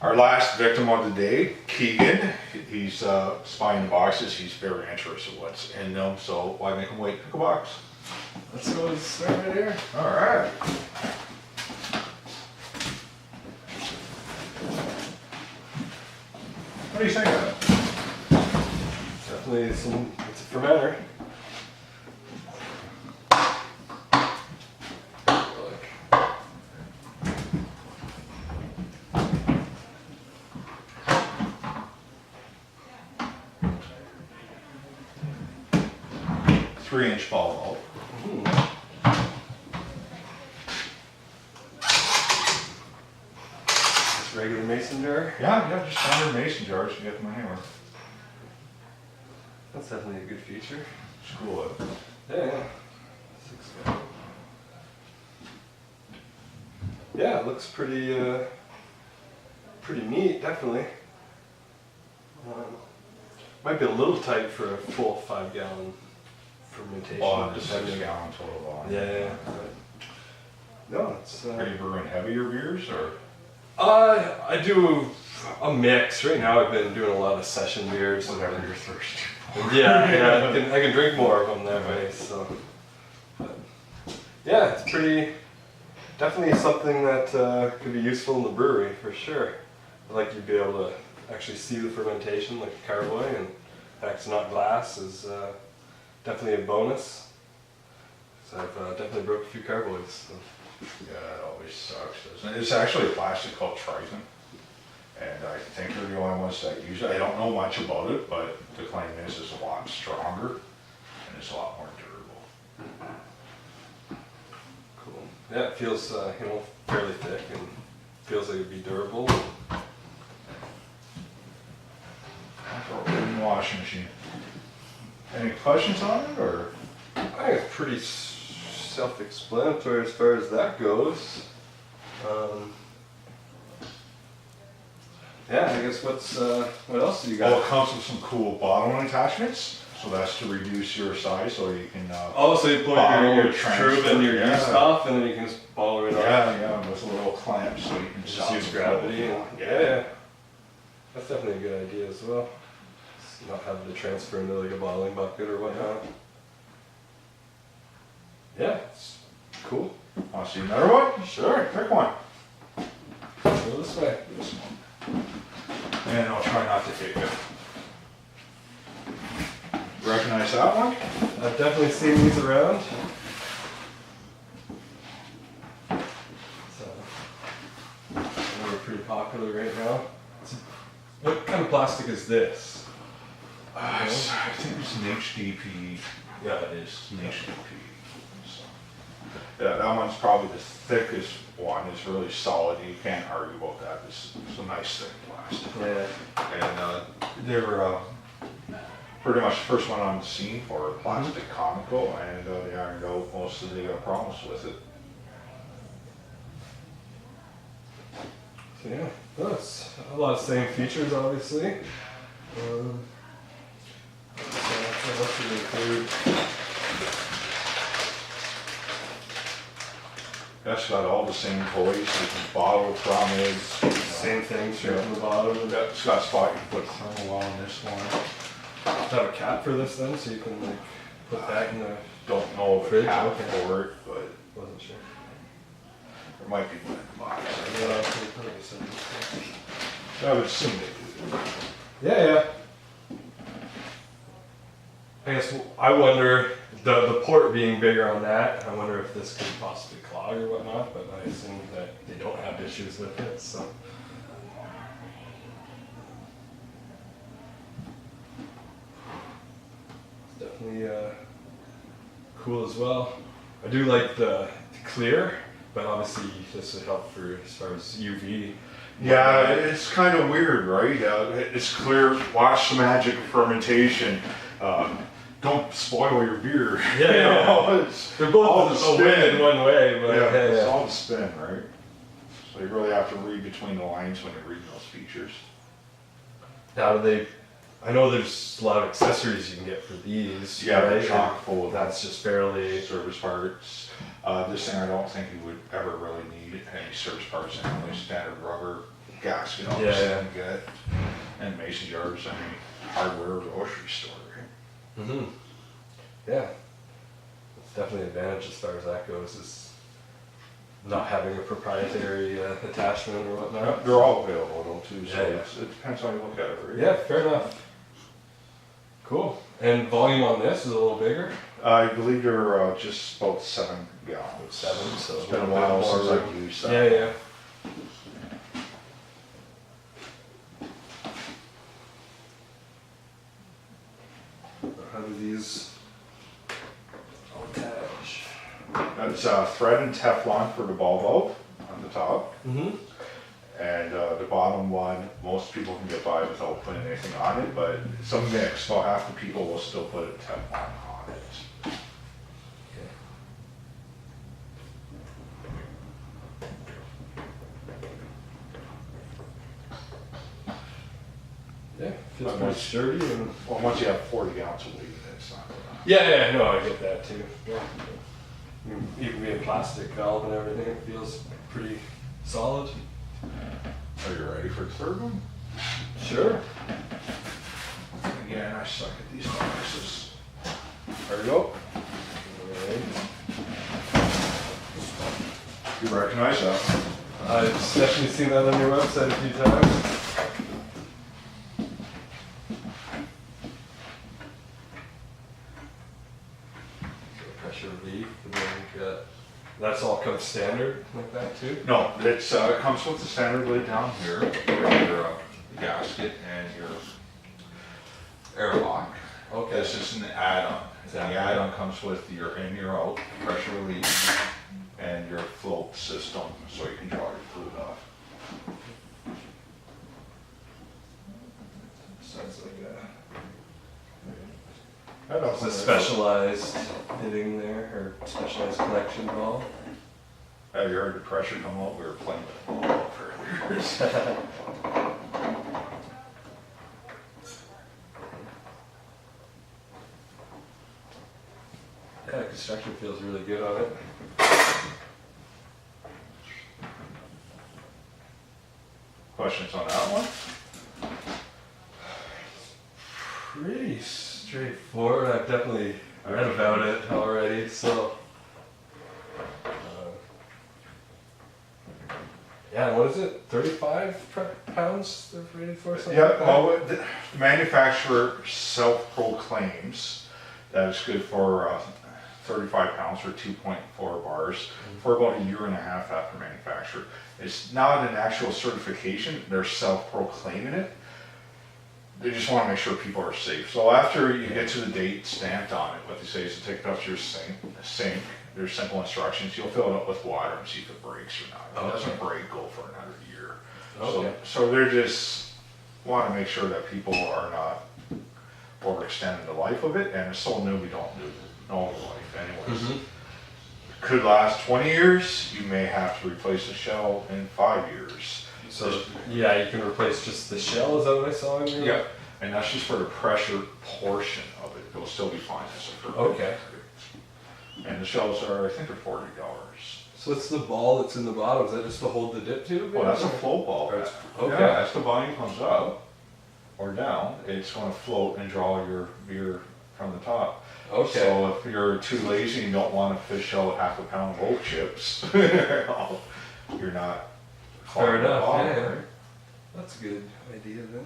Our last victim of the day, Keegan. He's spying the boxes. He's very interested in what's in them, so why make him wait? Pick a box. Let's go start right here. All right. What do you think of it? Definitely it's a fermenter. Look. 3-inch ball valve. Just regular mason jar. Yeah, just standard mason jars you get from anywhere. That's definitely a good feature. Screw it. Yeah. Yeah, it looks pretty neat, definitely. Might be a little tight for a full 5-gallon fermentation. Oh, just 6-gallon total on. Yeah. No, it's. Are you brewing heavier beers or? I do a mix. Right now, I've been doing a lot of session beers. Whatever you're thirsty for. Yeah, I can drink more of them that way. So, but, yeah, it's definitely something that could be useful in the brewery for sure. I like you'd be able to actually see the fermentation like a carboy, and the fact it's not glass is definitely a bonus. So I've definitely broke a few carboys. So. Yeah, it always sucks, doesn't it? It's actually a plastic called Triton, and I think they're the only ones that use it. I don't know much about it, but the claim is it's a lot stronger and it's a lot more durable. Cool. Yeah, it feels fairly thick and feels like it'd be durable. Throw it in the washing machine. Any questions on it, or? I think it's pretty self-explanatory as far as that goes. Yeah, I guess what else do you got? Well, it comes with some cool bottling attachments. So that's to reduce your size, so you can. So you put your tube and your yeast off, and then you can just bottle it off. Yeah, with a little clamp, so you can Just use gravity. Yeah, that's definitely a good idea as well. Just not having to transfer into like a bottling bucket or whatnot. Yeah, it's cool. Want to see another one? Sure. Pick one. Go this way. This one. And I'll try not to hit you. Recognize that one? I've definitely seen these around. So, they're pretty popular right now. What kind of plastic is this? I think it's an HDP. Yeah, it is an HDP. So, yeah, that one's probably the thickest one. It's really solid. You can't argue about that. It's a nice thick plastic. Yeah. And they were pretty much the first one on the scene for plastic conical, and they ironed out most of the problems with it. So yeah, that's a lot of same features, obviously. So what else do we include? That's got all the same toys. You can bottle from it. Same thing, straight from the bottom. It's got a spot you can put thermal on this one. Have a cap for this then, so you can like put that in the Don't know if fridge. it have Okay. for it, but Wasn't sure. there might be one in the box. Yeah, I would assume they do. yeah. I guess I wonder the port being bigger on that. I wonder if this could possibly clog or whatnot, but I assume that they don't have issues with it. So. Definitely cool as well. I do like the clear, but obviously this would help for as far as UV. Yeah, it's kind of weird, right? It's clear. Watch the magic of fermentation. Don't spoil your beer. Yeah. They're both a win in one way, but it's all the spin, right? So you really have to read between the lines when you're reading those features. Now I know there's a lot of accessories you can get for these. Yeah, they're right? chock full of That's just fairly service parts. This thing I don't think you would ever really need any service parts anyway. Standard rubber gasket Yeah, obviously yeah. you can get, and mason jars, any hardware or grocery store, right? Mm-hmm. Yeah. It's definitely an advantage as far as that goes, is not having a proprietary attachment or whatnot. They're all available though too, so Yeah, yeah. it depends how you look at it, right? Yeah, fair enough. Cool. And volume on this is a little bigger? I believe you're just about 7 gallons. 7, so It's been a bit while more since room. I've used that. Yeah, yeah. How do these attach? It's thread and Teflon for the ball valve on the top. Mm-hmm. And the bottom one, most people can get by without putting anything on it, but it's a mix. About half the people will still put a Teflon on it. Yeah, feels But pretty once- sturdy and. Well, once you have 40 ounces of weight in it, it's not gonna. Yeah, yeah, no, I get that too. Yeah. Even being plastic valve and everything, it feels pretty solid. Are you ready for the third one? Sure. Again, I suck at these boxes. There you go. You recognize that? I've definitely seen that on your website a few times. Pressure relief, and then you got, that's all comes standard like that too? No, it comes with the standard lid down here, your gasket and your airlock. Okay. This is an add-on. The add-on comes with your in, your out, pressure relief, and your float system, so you can draw your fluid off. Sounds like It's a specialized fitting there, or specialized collection valve. Have you heard the pressure come out? We were playing with the ball for years. Yeah, the construction feels really good on it. Questions on that one? Pretty straightforward. I've definitely read about it already, so. Yeah, what is it? 35 pounds they're rated for? Something Yeah, like that? well, the manufacturer self-proclaims that it's good for 35 pounds or 2.4 bars for about a year and a half after manufacture. It's not an actual certification, they're self-proclaiming it. They just want to make sure people are safe. So after you get to the date stamped on it, what they say is to take it up to your sink. There's simple instructions. You'll fill it up with water and see if it breaks or not. If it doesn't break, go for another year. Okay. So they're just want to make sure that people are not overextending the life of it, and it's so new we don't know the life anyways. Mhm. Could last 20 years. You may have to replace the shell in 5 years. So, yeah, you can replace just the shell, is that what I saw in your? Yeah, and that's just for the pressure portion of it. It'll still be fine as a ferment. Okay. And the shells are, I think, they're $40. So what's the ball that's in the bottom? Is that just to hold the dip tube? Well, that's a float ball. Or it's- okay. Yeah, as the volume comes up or down, it's going to float and draw your beer from the top. Okay. So if you're too lazy and don't want to fish out half a pound of oak chips, you're not. Fair clogging the enough, bottom, yeah. right? That's a good idea then.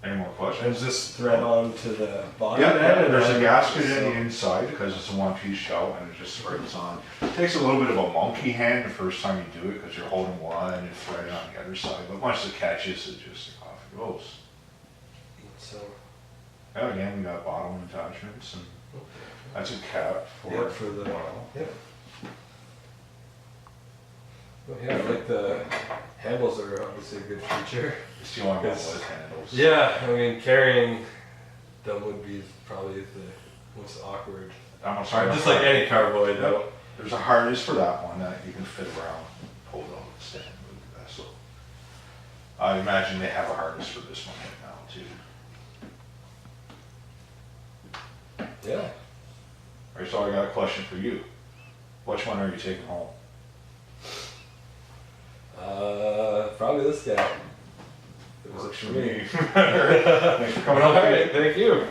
Any more And questions? just thread on to the bottom Yeah, then? and there's a then- gasket in the so- inside because it's a one-piece shell and it just threads on. It takes a little bit of a monkey hand the first time you do it because you're holding one and threading on the other side. But once it catches, it just off it goes. So, And again, we got bottom attachments and that's a cap for. yeah, for the, well, yeah. Well, yeah, I like the handles are obviously a good feature. It's the only one Yes. with handles. Yeah, I mean, carrying them would be probably the most awkward. I'm sorry. Just like any carboy though. There's a harness for that one that you can fit around, pull it on the stand, move the vessel. I imagine they have a harness for this one right now too. Yeah. Alright, so I got a question for you. Which one are you taking home? me this guy. It Works was for for me. me. Thanks for coming All out. right, thank you.